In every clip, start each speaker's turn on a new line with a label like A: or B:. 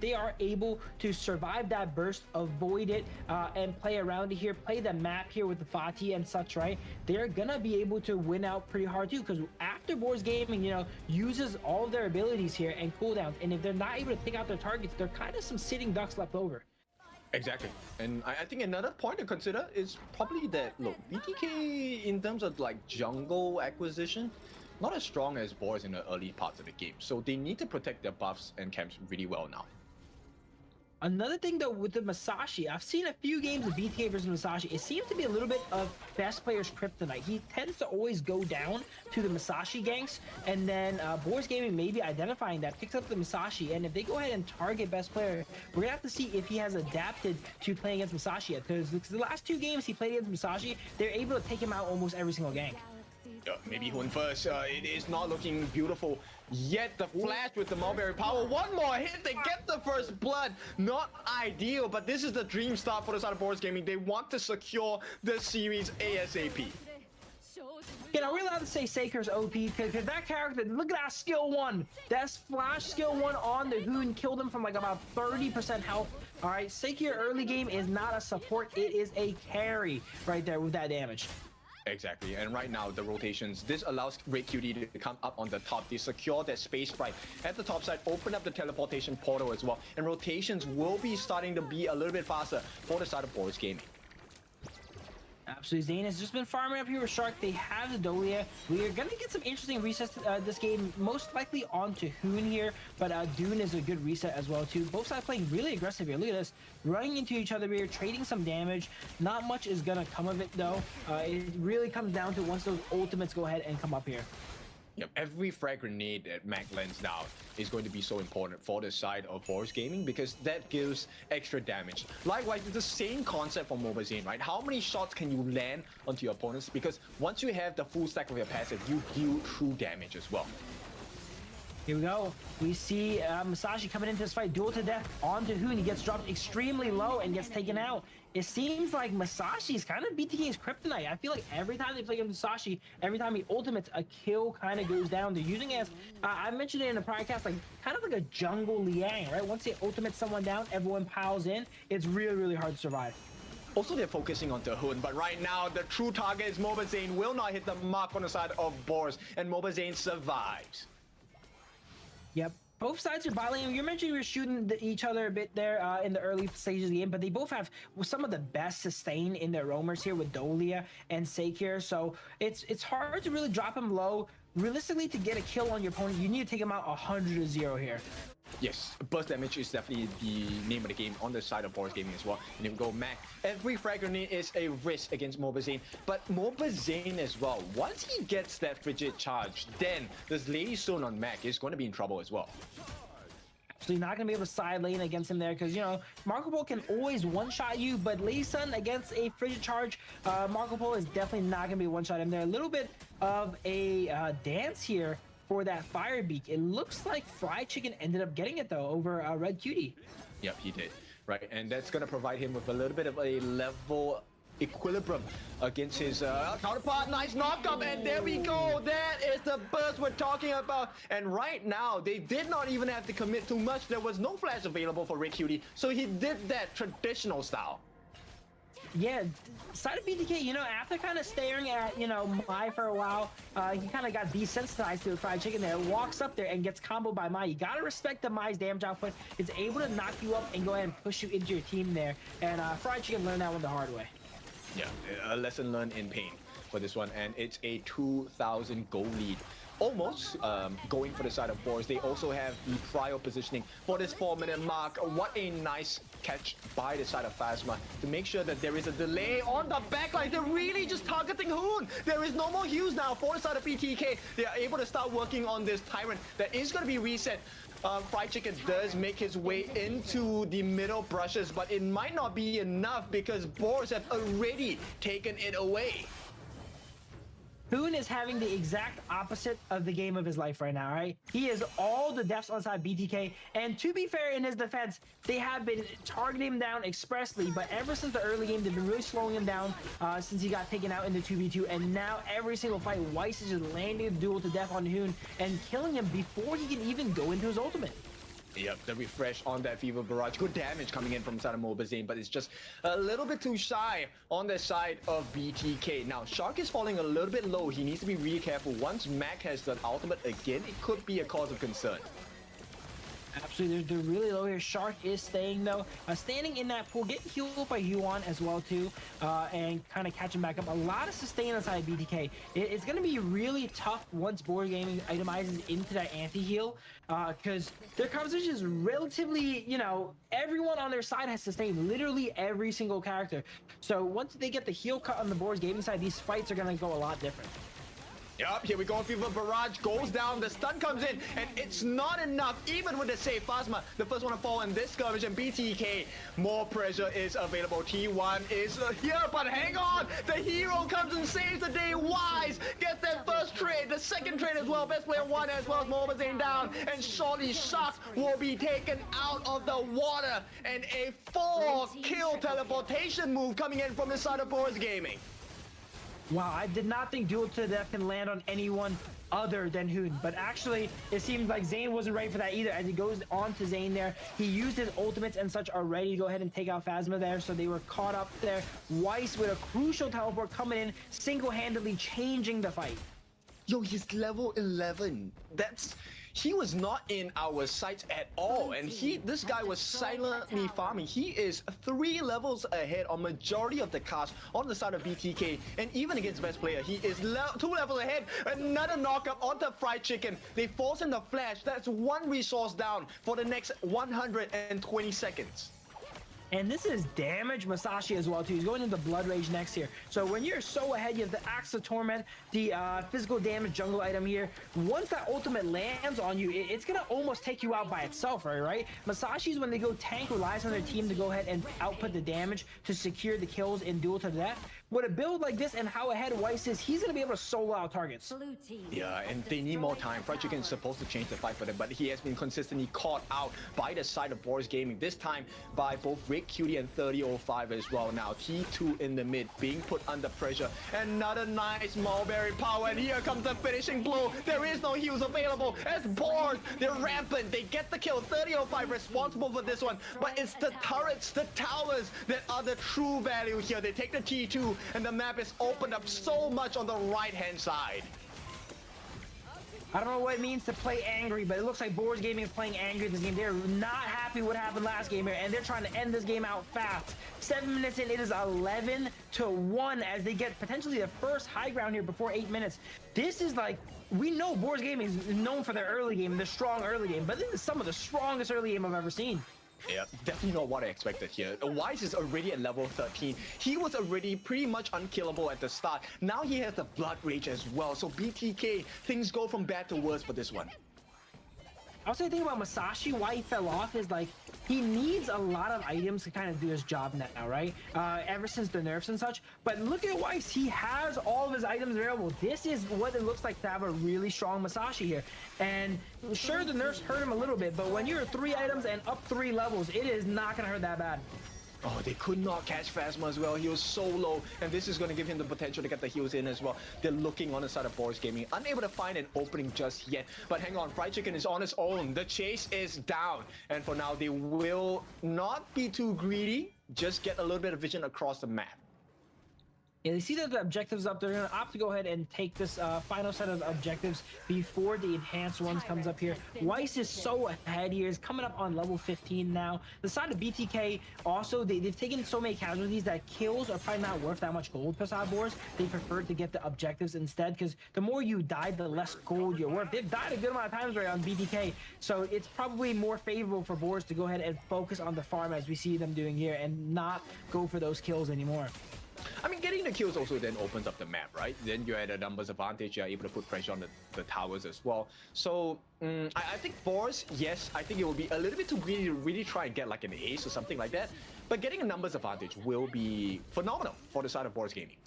A: they are able to survive that burst, avoid it, and play around it here, play the map here with the Fatih and such, right? They're gonna be able to win out pretty hard too, because after Boar's Gaming, you know, uses all of their abilities here and cooldowns, and if they're not able to take out their targets, they're kind of some sitting ducks left over.
B: Exactly. And I think another point to consider is probably that, look, BTK in terms of like jungle acquisition, not as strong as Boars in the early parts of the game. So they need to protect their buffs and camps really well now.
A: Another thing though with the Masashi, I've seen a few games of BTK versus Masashi. It seems to be a little bit of best player's kryptonite. He tends to always go down to the Masashi ganks, and then Boar's Gaming maybe identifying that, picks up the Masashi, and if they go ahead and target best player, we're gonna have to see if he has adapted to playing against Masashi yet, because the last two games he played against Masashi, they're able to take him out almost every single gank.
B: Maybe Hun first. It is not looking beautiful yet. The flash with the mulberry power. One more hit. They get the first blood. Not ideal, but this is the dream start for the side of Boar's Gaming. They want to secure the series ASAP.
A: You know, we're allowed to say Saker's OP because that character, look at that skill 1. That's flash skill 1 on the Hoon, killed him from like about 30% health. All right, Saker early game is not a support. It is a carry right there with that damage.
B: Exactly, and right now the rotations, this allows Red Cutie to come up on the top. They secure that space right at the top side, open up the teleportation portal as well, and rotations will be starting to be a little bit faster for the side of Boar's Gaming.
A: Absolutely, Zane has just been farming up here with Shark. They have the Dolia. We are going to get some interesting resets this game, most likely onto Hoon here, but Dune is a good reset as well too. Both sides playing really aggressive here. Look at this, running into each other here, trading some damage. Not much is going to come of it though. It really comes down to once those ultimates go ahead and come up here.
B: Yep, every frag grenade that Mac lands down is going to be so important for the side of Boar's Gaming because that gives extra damage. Likewise, it's the same concept for Mobile Zane, right? How many shots can you land onto your opponents? Because once you have the full stack of your passive, you deal true damage as well.
A: Here we go. We see Masashi coming into this fight, duel to death onto Hoon. He gets dropped extremely low and gets taken out. It seems like Masashi's kind of BTK's kryptonite. I feel like every time they play against Masashi, every time he ultimates, a kill kind of goes down. They're using it as, I mentioned it in the prior cast, like kind of like a jungle Liang, right? Once they ultimate someone down, everyone piles in. It's really, really hard to survive.
B: Also, they're focusing on Hoon, but right now, the true target is Mobile Zane will not hit the mark on the side of Boars, and Mobile Zane survives.
A: Yep. Both sides are battling. You mentioned we were shooting each other a bit there in the early stages of the game, but they both have some of the best sustain in their roamers here with Dolia and Sakir. So it's hard to really drop him low. Realistically, to get a kill on your opponent, you need to take him out 100-0 here.
B: Yes, burst damage is definitely the name of the game on the side of Boar's Gaming as well. And if we go Mac, every frag grenade is a risk against Mobile Zane. But Mobile Zane as well, once he gets that frigid charge, then this Lady Stone on Mac is going to be in trouble as well.
A: So you're not going to be able to side lane against him there because, you know, Marco Polo can always one-shot you, but Lady Sun against a frigid charge, Marco Polo is definitely not going to be one-shot him there. A little bit of a dance here for that fire beak. It looks like Fried Chicken ended up getting it though over Red Cutie.
B: Yep, he did. Right, and that's going to provide him with a little bit of a level equilibrium against his counterpart. Nice knockup, and there we go. That is the burst we're talking about. And right now, they did not even have to commit too much. There was no flash available for Red Cutie, so he did that traditional style.
A: Yeah, side of BTK, you know, after kind of staring at, you know, Mai for a while, he kind of got desensitized to the Fried Chicken there, walks up there and gets comboed by Mai. You got to respect the Mai's damage output. It's able to knock you up and go ahead and push you into your team there. And Fried Chicken learned that one the hard way.
B: Yeah, a lesson learned in pain for this one, and it's a 2,000 goal lead. Almost going for the side of Boars. They also have the prior positioning for this 4-minute mark. What a nice catch by the side of Phasma to make sure that there is a delay on the backline. They're really just targeting Hoon. There is no more Hughes now for the side of BTK. They are able to start working on this Tyrant that is going to be reset. Fried Chicken does make his way into the middle brushes, but it might not be enough because Boars have already taken it away.
A: Hoon is having the exact opposite of the game of his life right now, right? He is all the deaths on side BTK, and to be fair, in his defense, they have been targeting him down expressly, but ever since the early game, they've been really slowing him down since he got taken out in the 2v2, and now every single fight, Weiss is just landing the duel to death on Hoon and killing him before he can even go into his ultimate.
B: Yep, the refresh on that Fever Barrage. Good damage coming in from side of Mobazane, but it's just a little bit too shy on the side of BTK. Now, Shark is falling a little bit low. He needs to be really careful. Once Mac has the ultimate again, it could be a cause of concern.
A: Absolutely, they're really low here. Shark is staying though, standing in that pool, getting healed by Yuan as well too, and kind of catching back up. A lot of sustain inside BTK. It's going to be really tough once Board Gaming itemizes into that anti-heal, because their composition is relatively, you know, everyone on their side has sustained, literally every single character. So once they get the heal cut on the Board Gaming side, these fights are going to go a lot different.
B: Yup, here we go. Fever Barrage goes down. The stun comes in, and it's not enough, even with the save. Phasma, the first one to fall in this skirmish, and BTK, more pressure is available. T1 is here, but hang on. The hero comes and saves the day. Wise gets that first trade, the second trade as well. Best player 1 as well as Mobazane down, and surely Shark will be taken out of the water. And a 4-kill teleportation move coming in from the side of Boars Gaming.
A: Wow, I did not think duel to the death can land on anyone other than Hoon, but actually it seems like Zane wasn't ready for that either, as he goes on to Zane there. He used his ultimates and such already to go ahead and take out Phasma there, so they were caught up there. Weiss with a crucial teleport coming in, single-handedly changing the fight.
B: Yo, he's level 11. He was not in our sights at all, and this guy was silently farming. He is 3 levels ahead on majority of the cast on the side of BTK, and even against best player, he is 2 levels ahead. Another knockup onto Fried Chicken. They force him to flash. That's 1 resource down for the next 120 seconds.
A: And this is damage Masashi as well too. He's going into Blood Rage next here. So when you're so ahead, you have the Axe of Torment, the physical damage jungle item here. Once that ultimate lands on you, it's gonna almost take you out by itself, right? Masashi's, when they go tank, relies on their team to go ahead and output the damage to secure the kills in duel to the death. With a build like this and how ahead Weiss is, he's gonna be able to solo out targets.
B: Yeah, and they need more time. Fried Chicken is supposed to change the fight for them, but he has been consistently caught out by the side of Boars Gaming, this time by both Rick Cutie and 3005 as well. Now T2 in the mid, being put under pressure. Another nice Mulberry power, and here comes the finishing blow. There is no heals available as Boars, they're rampant. They get the kill. 3005 responsible for this one, but it's the turrets, the towers that are the true value here. They take the T2, and the map is opened up so much on the right-hand side.
A: I don't know what it means to play angry, but it looks like Boars Gaming is playing angry this game. They're not happy what happened last game here, and they're trying to end this game out fast. 7 minutes in, it is 11-1 as they get potentially the first high ground here before 8 minutes. This is like, we know Boars Gaming is known for their early game, their strong early game, but this is some of the strongest early game I've ever seen.
B: Yeah, definitely not what I expected here. Weiss is already at level 13. He was already pretty much unkillable at the start. Now he has the Blood Rage as well. So BTK, things go from bad to worse for this one.
A: I was thinking about Masashi, why he fell off is like, he needs a lot of items to kind of do his job now, right? Ever since the nerfs and such. But look at Weiss, he has all of his items available. This is what it looks like to have a really strong Masashi here. And sure, the nerfs hurt him a little bit, but when you're 3 items and up 3 levels, it is not gonna hurt that bad.
B: Oh, they could not catch Phasma as well. He was so low, and this is going to give him the potential to get the heals in as well. They're looking on the side of Boars Gaming, unable to find an opening just yet. But hang on, Fried Chicken is on his own. The chase is down, and for now, they will not be too greedy. Just get a little bit of vision across the map.
A: Yeah, they see that the objectives up. They're going to opt to go ahead and take this final set of objectives before the enhanced ones comes up here. Weiss is so ahead here. He's coming up on level 15 now. The side of BTK also, they've taken so many casualties that kills are probably not worth that much gold for side Boars. They prefer to get the objectives instead, because the more you die, the less gold you're worth. They've died a good amount of times right on BTK, so it's probably more favorable for Boars to go ahead and focus on the farm as we see them doing here and not go for those kills anymore.
B: I mean, getting the kills also then opens up the map, right? Then you're at a numbers advantage. You're able to put pressure on the towers as well. So I think Boars, yes, I think it will be a little bit too greedy to really try and get like an ace or something like that. But getting a numbers advantage will be phenomenal for the side of Boars Gaming.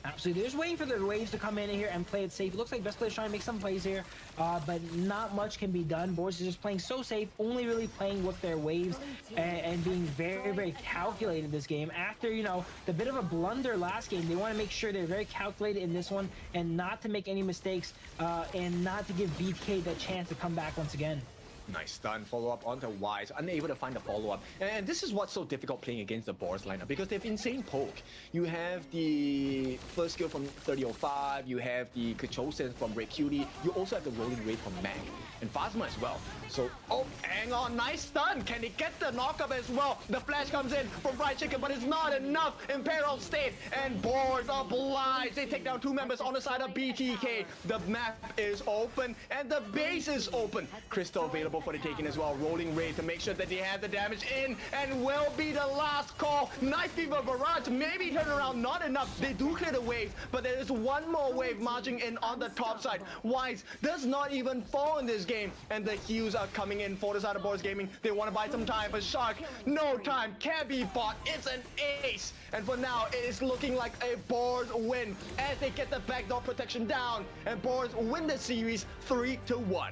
A: Absolutely. They're just waiting for the waves to come in here and play it safe. It looks like best players trying to make some plays here, but not much can be done. Boars is just playing so safe, only really playing with their waves and being very, very calculated this game. After, you know, the bit of a blunder last game, they want to make sure they're very calculated in this one and not to make any mistakes and not to give BTK the chance to come back once again.
B: Nice stun follow-up onto Wise, unable to find the follow-up. And this is what's so difficult playing against the Boar's lineup, because they have insane poke. You have the first skill from 3005, you have the control sense from Red Cutie, you also have the rolling rate from Mac, and Phasma as well. So, oh, hang on, nice stun. Can he get the knockup as well? The flash comes in from Fried Chicken, but it's not enough. Imperial State and Boars are obliged. They take down 2 members on the side of BTK. The map is open and the base is open. Crystal available for the taking as well. Rolling Raid to make sure that they have the damage in, and will be the last call. Knife Fever Barrage, maybe turn around, not enough. They do clear the wave, but there is one more wave marching in on the top side. Wise does not even fall in this game, and the heals are coming in for the side of Boars Gaming. They want to buy some time, but Shark, no time, can't be bought. It's an ace, and for now, it is looking like a Boars win as they get the backdoor protection down, and Boars win the series 3-1.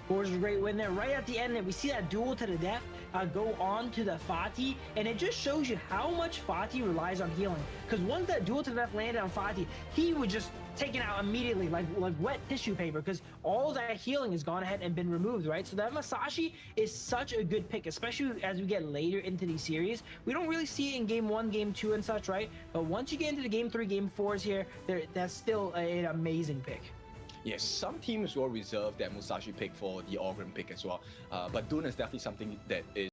A: Boars was a great win there. Right at the end, and we see that duel to the death go on to the Fatih, and it just shows you how much Fatih relies on healing. Because once that duel to the death landed on Fatih, he was just taken out immediately, like wet tissue paper, because all that healing has gone ahead and been removed, right? So that Masashi is such a good pick, especially as we get later into these series. We don't really see it in game 1, game 2, and such, right? But once you get into the game 3, game 4s here, that's still an amazing pick.
B: Yes, some teams will reserve that Musashi pick for the Orgrim pick as well. But Dune is definitely something that is